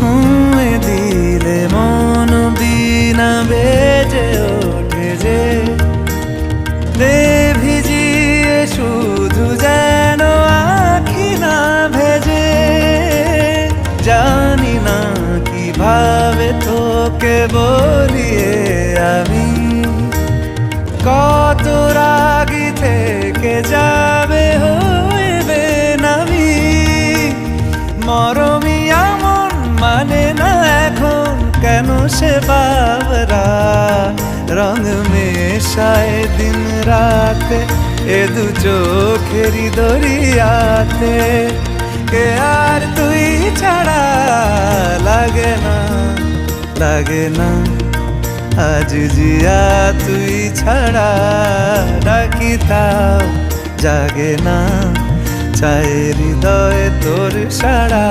ছুঁয়ে দিলে মন বিনা বেজে ওঠে যে দে ভিজিয়ে শুধু যেন আখি না ভেজে। জানি না কিভাবে তোকে বলিয়ে আমি কত রাগি থেকে যাবে হইবে নামি। মরমি এমন মানে না এখন কেন সে বাবরা রং মেশায় দিন রাতে এ দু চোখেরই দরিয়াতে। কে আর তুই ছাড়া লাগে না লাগে না আজ জিয়া তুই ছাড়া ডাকি তাও জাগে না চায় হৃদয় তোর সাড়া।